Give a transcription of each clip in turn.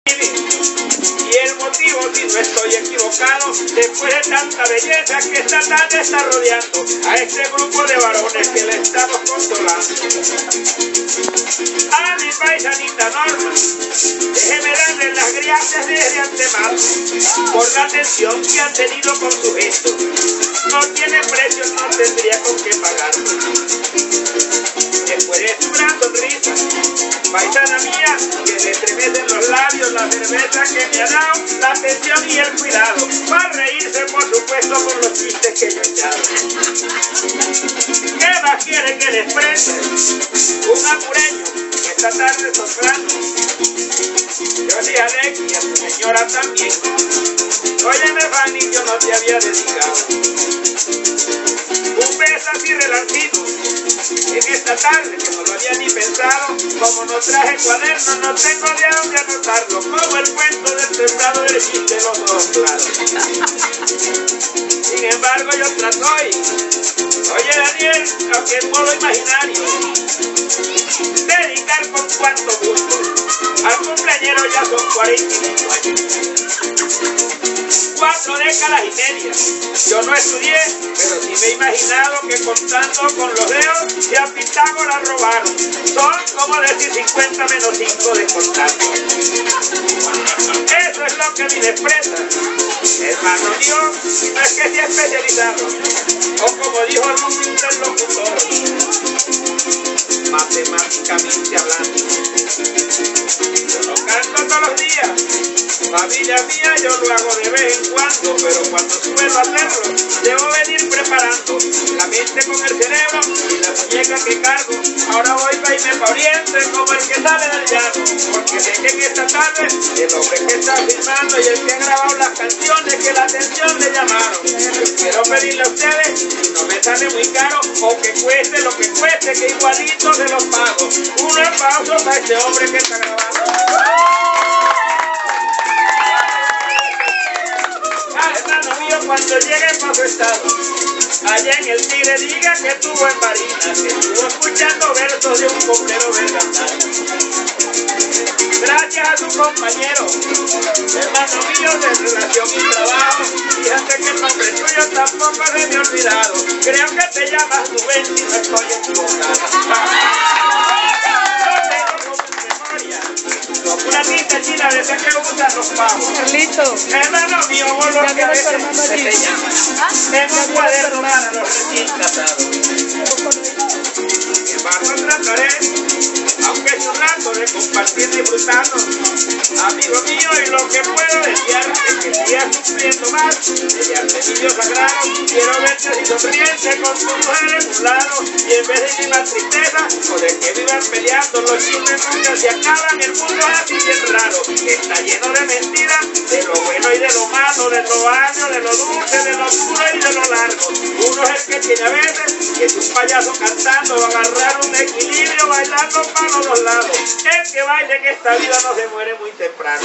Y el motivo, si no estoy equivocado, después de tanta belleza que esta tarde está rodeando a este grupo de varones que le estamos controlando. A mi paisanita Norma, déjeme darle las gracias desde antemano por la atención que han tenido con su gesto. No tiene precio, no tendría con qué pagarlo. Después de su gran sonrisa, paisana mía, que le estremecen los labios, la cerveza que me ha dado, la atención y el cuidado, para reírse por supuesto con los chistes que yo he echado. ¿Qué más quiere que le exprese? Un apureño que esta tarde soplando. Yo le Alex y a tu señora también. Óyeme Fanny, yo no te había dedicado un beso así relancido en esta tarde que no lo había ni pensado. Como no traje cuaderno, no tengo de dónde anotarlo, como el cuento del sembrado del chiste, los dos claros. Sin embargo yo trato y, oye Daniel, aunque en modo imaginario, dedicar con cuanto gusto al cumpleañero ya son 45 años. 4 décadas y media. Yo no estudié, pero sí me he imaginado que contando con los dedos de a Pitágoras robaron. Son como decir 50 menos 5 de contando. Eso es lo que me expresa. Hermano mío, no es que sea especializado, o como dijo algún interlocutor, matemáticamente hablando. Yo lo canto todos los días. Familia mía, yo lo hago de vez en cuando, pero cuando suelo hacerlo, debo venir preparando la mente con el cerebro y la muñeca que cargo. Ahora voy para irme pa' oriente como el que sale del llano, porque sé que en esta tarde el hombre que está firmando y el que ha grabado las canciones que la atención le llamaron. Yo quiero pedirle a ustedes, si no me sale muy caro, o que cueste lo que cueste, que igualito se los pago. Un aplauso para este hombre que está grabando. Hermano mío, cuando llegue para su estado, allá en el Tigre, diga que estuvo en Marina, que estuvo escuchando versos de un coplero vergandal. Gracias a su compañero, hermano mío, de relación y trabajo, fíjate que el nombre tuyo tampoco se me ha olvidado. Creo que te llamas Rubén si no estoy equivocado. Una tinta china de esa que usan los pavos. Carlito. Hermano mío, vos lo que a veces se te llama. Tengo un cuaderno para los recién casados. Sin embargo, trataré, aunque es un rato, de compartir disfrutando. Amigo mío, y lo que puedo desear es que sigas sufriendo más. Mediante mi Dios sagrado, quiero verte así sonriente con tu mujer en un lado. Y en vez de vivir tristeza, o de que vivan peleando, los chismes nunca se acaban. El mundo es así bien raro, está lleno de mentiras, de lo bueno y de lo malo, de lo agrio, de lo dulce, de lo duro y de lo largo. Uno es el que tiene a veces, que es un payaso cantando, agarrar un equilibrio, bailando para los dos lados. El que baile en esta vida no se muere muy temprano.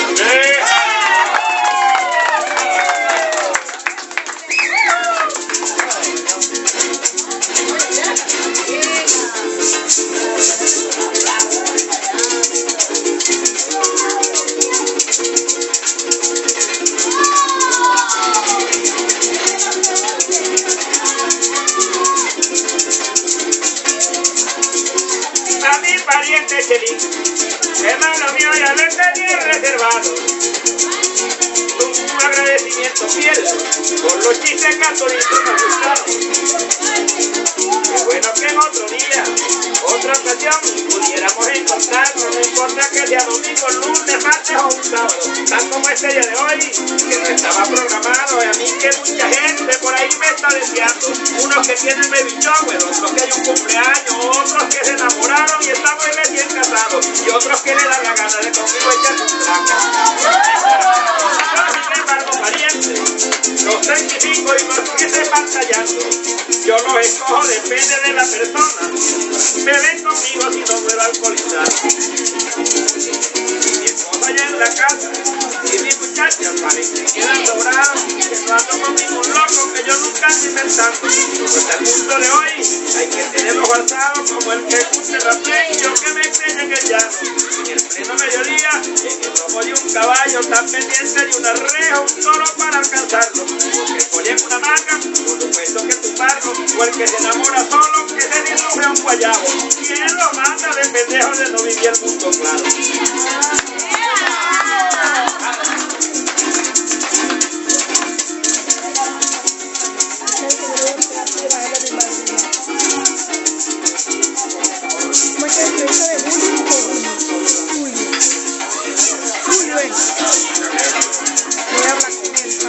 A mi pariente Chelín, hermano mío, ya le tenía reservado un agradecimiento fiel por los chistes católicos que me gustaron. Qué bueno que en otro día, otra ocasión, pudiéramos encontrarnos, no importa que sea domingo, lunes, martes o un sábado, tal como este día de hoy, que no estaba programado, y a mí que mucha gente por ahí me está deseando, unos que tienen baby shower, otros que hay un cumpleaños, otros que se enamoraron y están muy recién casados, y otros que le dan la gana de conmigo echarse un traca. Sin embargo, pariente, los 35 y los que se pantallando, yo los escojo, depende de la persona. Me ven conmigo si no puedo alcoholizar. Mi esposa ya en la casa. Y mis muchachas salen que quedan sobrados, que no ando con ningún loco, que yo nunca ando inventando. Pues al mundo de hoy hay que tenerlos alzados como el que cumple rapello que me estrella en el llano. En el pleno mediodía, en el lomo de un caballo, tan pendiente de una reja, un toro para alcanzarlo. Porque colien una manga, por supuesto que tumbarlo, o el que se enamora solo, que se diluye a un guayabo. ¿Quién lo manda de pendejo de no vivir el mundo claro?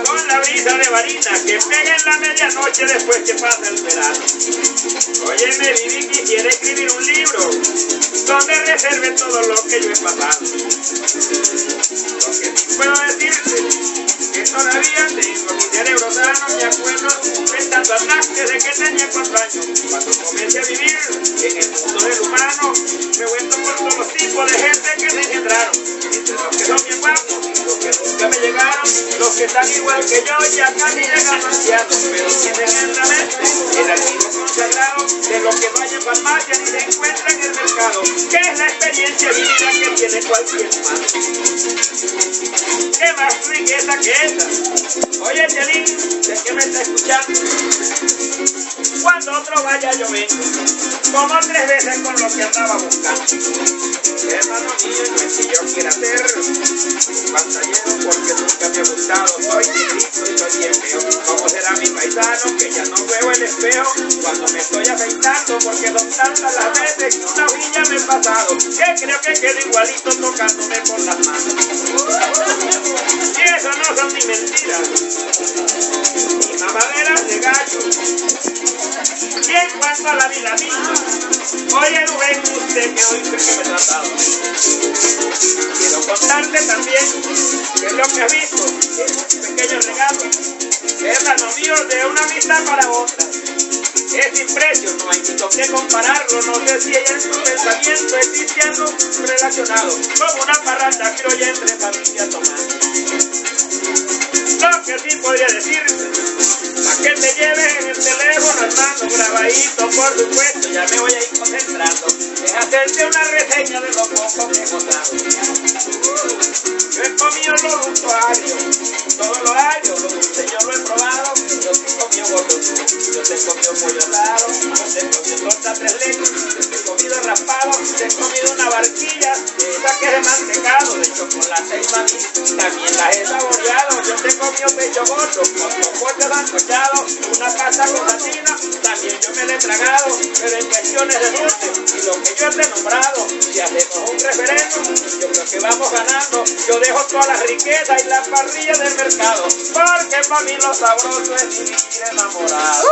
Con la brisa de varina que pega en la medianoche después que pasa el verano. Óyeme, Vivi, quisiera escribir un libro donde reserve todo lo que yo he pasado. Lo que sí puedo decirte que todavía tengo mi cerebro sano, me acuerdo pensando atrás desde que tenía 4 años. Cuando comencé a vivir en el mundo del humano, me he vuelto por todos los tipos de gente que se engendraron. Entre los que son bien guapos, los que nunca me llegaron, los que están igual que yo y acá ni llegan ancianos, pero tienen en la mente el archivo consagrado de lo que no hay en farmacia ni se encuentra en el mercado, que es la experiencia vivida que tiene cualquier humano. ¿Qué más riqueza que esa? Oye, Chelín, ¿de qué me está escuchando? Cuando otro vaya yo vengo, como 3 veces con lo que andaba buscando. Hermano mío, no es que yo quiera ser un pantallero porque nunca me ha gustado. Soy chiquito y soy bien feo. ¿Cómo será mi paisano que ya no veo el espejo cuando me estoy afeitando? Porque son tantas las veces que una villa me he pasado que creo que quedo igualito tocándome por las manos. Y eso no son ni mentiras ni mamaderas de gallo. Y en cuanto a la vida misma, oye Rubén, usted que hoy fue que me he tratado. Quiero contarte también que lo que has visto es un pequeño regalo, hermano mío, de una amistad para otra. Es sin precio, no hay ni con qué compararlo. No sé si ella en su pensamiento existe algo relacionado como una parranda criolla entre familia tomando. Lo que sí podría decirte, para que te lleves en el teléfono, hermano, grabadito, por supuesto, ya me voy a ir concentrando, es hacerte una reseña de lo poco que he gozado. Yo he comido lo dulce agrio, todo lo agrio, lo dulce yo lo he probado. Yo te he comido gordo, yo te he comido pollo asado, yo te he comido torta 3 leches, yo te he comido raspado, te he comido una barquilla, esa que es de mantecado, de chocolate y maní, también las he saboreado. Yo te he comido pecho gordo, con soporte sancochado, una pasta con latina, también yo me la he tragado, pero en cuestiones de dulce y lo que yo te he nombrado, si hacemos un referéndum, yo creo que vamos ganando. Yo dejo todas las riquezas y las parrillas del mercado, porque para mí lo sabroso es vivir enamorado.